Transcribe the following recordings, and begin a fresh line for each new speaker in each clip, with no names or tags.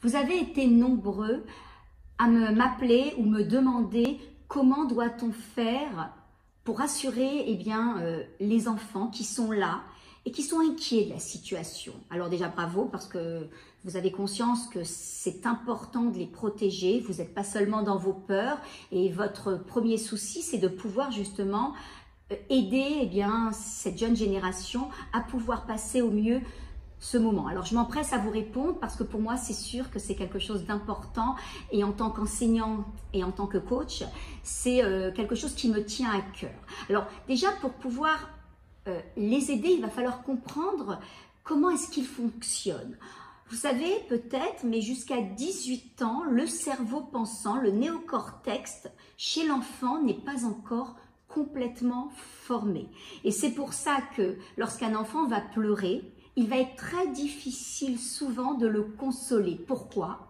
Vous avez été nombreux à m'appeler ou me demander comment doit-on faire pour rassurer les enfants qui sont là et qui sont inquiets de la situation. Alors déjà bravo parce que vous avez conscience que c'est important de les protéger, vous n'êtes pas seulement dans vos peurs et votre premier souci c'est de pouvoir justement aider cette jeune génération à pouvoir passer au mieux ce moment. Alors je m'empresse à vous répondre parce que pour moi c'est sûr que c'est quelque chose d'important et en tant qu'enseignante et en tant que coach c'est quelque chose qui me tient à cœur. Alors déjà pour pouvoir les aider, il va falloir comprendre comment est-ce qu'ils fonctionnent. Vous savez peut-être, mais jusqu'à 18 ans, le cerveau pensant, le néocortex chez l'enfant n'est pas encore complètement formé. Et c'est pour ça que lorsqu'un enfant va pleurer, il va être très difficile souvent de le consoler. Pourquoi ?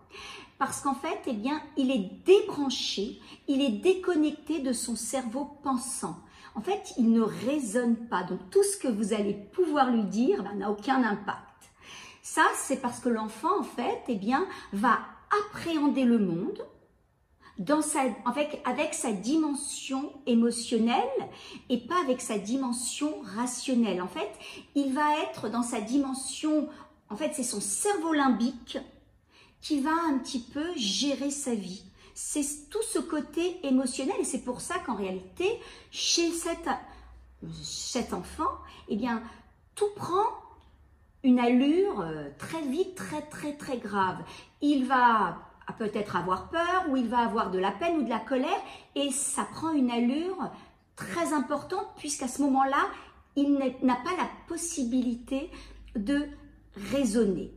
Parce qu'en fait, il est débranché, il est déconnecté de son cerveau pensant. En fait, il ne raisonne pas. Donc, tout ce que vous allez pouvoir lui dire n'a aucun impact. Ça, c'est parce que l'enfant, en fait, va appréhender le monde avec sa dimension émotionnelle et pas avec sa dimension rationnelle. En fait, il va être dans sa dimension, en fait, c'est son cerveau limbique qui va un petit peu gérer sa vie. C'est tout ce côté émotionnel et c'est pour ça qu'en réalité, chez cet enfant, tout prend une allure très vite, très grave. Il va peut-être avoir peur ou il va avoir de la peine ou de la colère et ça prend une allure très importante puisqu'à ce moment-là, il n'a pas la possibilité de raisonner.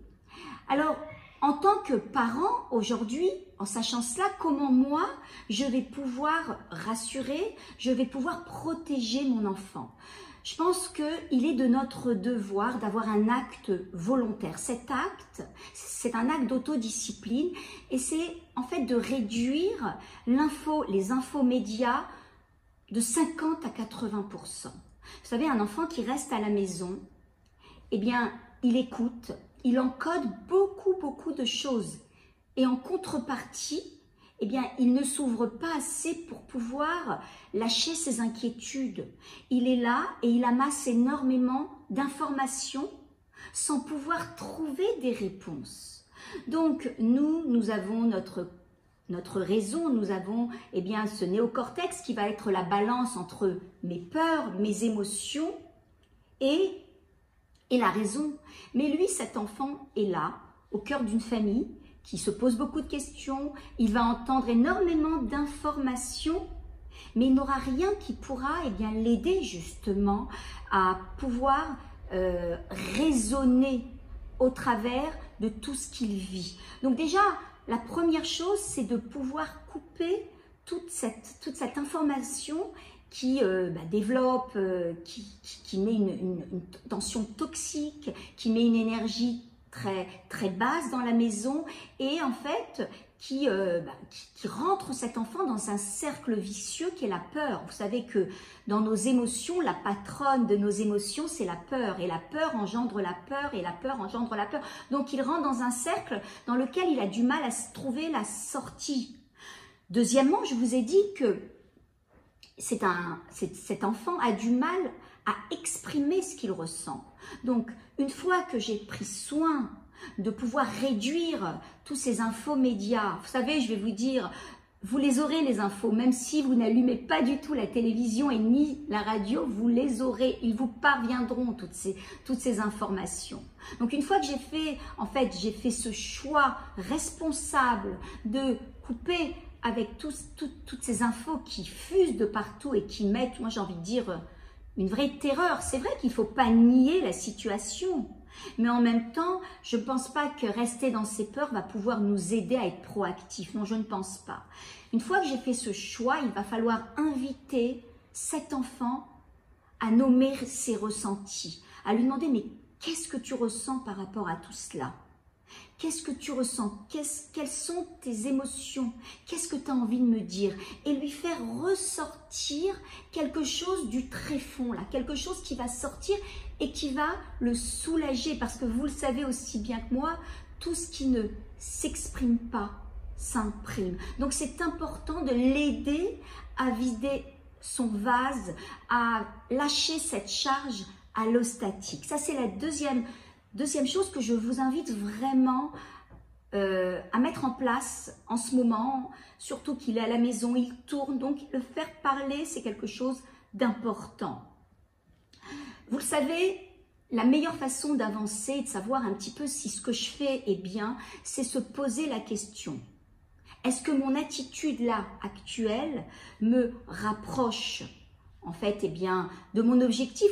Alors, en tant que parent, aujourd'hui, en sachant cela, comment moi, je vais pouvoir rassurer, je vais pouvoir protéger mon enfant. Je pense qu'il est de notre devoir d'avoir un acte volontaire. Cet acte, c'est un acte d'autodiscipline et c'est en fait de réduire les infomédias de 50 à 80%. Vous savez, un enfant qui reste à la maison, il écoute, il encode beaucoup de choses. Et en contrepartie, il ne s'ouvre pas assez pour pouvoir lâcher ses inquiétudes. Il est là et il amasse énormément d'informations sans pouvoir trouver des réponses. Donc, nous avons notre raison, nous avons ce néocortex qui va être la balance entre mes peurs, mes émotions et la raison. Mais lui, cet enfant est là, au cœur d'une famille, qui se pose beaucoup de questions, il va entendre énormément d'informations, mais il n'aura rien qui pourra l'aider justement à pouvoir raisonner au travers de tout ce qu'il vit. Donc déjà, la première chose, c'est de pouvoir couper toute cette information qui développe, qui met une tension toxique, qui met une énergie très basse dans la maison et en fait qui rentre cet enfant dans un cercle vicieux qui est la peur. Vous savez que dans nos émotions, la patronne de nos émotions, c'est la peur. Et la peur engendre la peur et la peur engendre la peur. Donc il rentre dans un cercle dans lequel il a du mal à se trouver la sortie. Deuxièmement, je vous ai dit que cet enfant a du mal à exprimer ce qu'il ressent. Donc, une fois que j'ai pris soin de pouvoir réduire tous ces infomédias, vous savez, je vais vous dire, vous les aurez les infos, même si vous n'allumez pas du tout la télévision et ni la radio, vous les aurez, ils vous parviendront toutes ces informations. Donc, une fois que j'ai fait ce choix responsable de couper avec toutes ces infos qui fusent de partout et qui mettent, moi j'ai envie de dire, une vraie terreur. C'est vrai qu'il ne faut pas nier la situation, mais en même temps, je ne pense pas que rester dans ces peurs va pouvoir nous aider à être proactifs. Non, je ne pense pas. Une fois que j'ai fait ce choix, il va falloir inviter cet enfant à nommer ses ressentis, à lui demander « mais qu'est-ce que tu ressens par rapport à tout cela ? Qu'est-ce que tu ressens? Quelles sont tes émotions? Qu'est-ce que tu as envie de me dire? » Et lui faire ressortir quelque chose du tréfonds, là, quelque chose qui va sortir et qui va le soulager. Parce que vous le savez aussi bien que moi tout ce qui ne s'exprime pas s'imprime. Donc c'est important de l'aider à vider son vase, à lâcher cette charge allostatique. Ça c'est la deuxième chose que je vous invite vraiment à mettre en place en ce moment, surtout qu'il est à la maison, il tourne, donc le faire parler, c'est quelque chose d'important. Vous le savez, la meilleure façon d'avancer et de savoir un petit peu si ce que je fais est bien, c'est se poser la question. Est-ce que mon attitude là, actuelle, me rapproche en fait de mon objectif?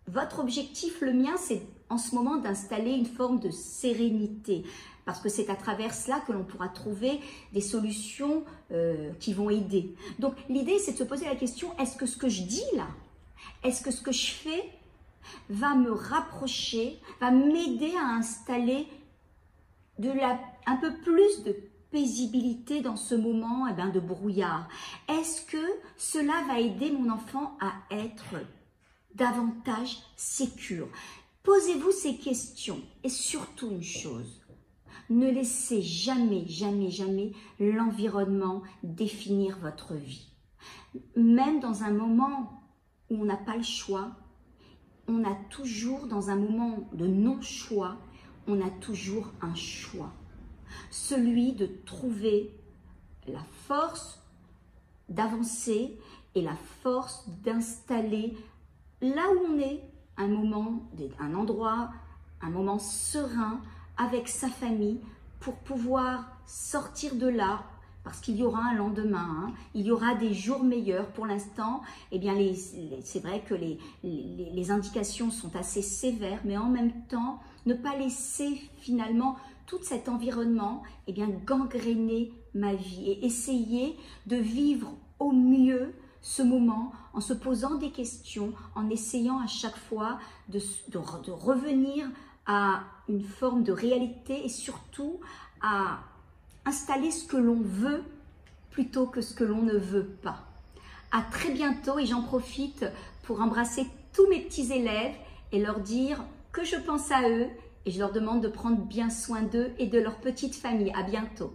Votre objectif, le mien, c'est en ce moment d'installer une forme de sérénité. Parce que c'est à travers cela que l'on pourra trouver des solutions qui vont aider. Donc l'idée, c'est de se poser la question, est-ce que ce que je dis là, est-ce que ce que je fais va me rapprocher, va m'aider à installer un peu plus de paisibilité dans ce moment de brouillard? Est-ce que cela va aider mon enfant à être davantage sécure? Posez-vous ces questions et surtout une chose, ne laissez jamais, jamais, jamais l'environnement définir votre vie. Même dans un moment où on n'a pas le choix, on a toujours, dans un moment de non-choix, on a toujours un choix. Celui de trouver la force d'avancer et la force d'installer là où on est, un endroit, un moment serein avec sa famille pour pouvoir sortir de là, parce qu'il y aura un lendemain, il y aura des jours meilleurs. Pour l'instant, c'est vrai que les indications sont assez sévères, mais en même temps, ne pas laisser finalement tout cet environnement gangréner ma vie et essayer de vivre au mieux ce moment en se posant des questions, en essayant à chaque fois de revenir à une forme de réalité et surtout à installer ce que l'on veut plutôt que ce que l'on ne veut pas. À très bientôt et j'en profite pour embrasser tous mes petits élèves et leur dire que je pense à eux et je leur demande de prendre bien soin d'eux et de leur petite famille. À bientôt.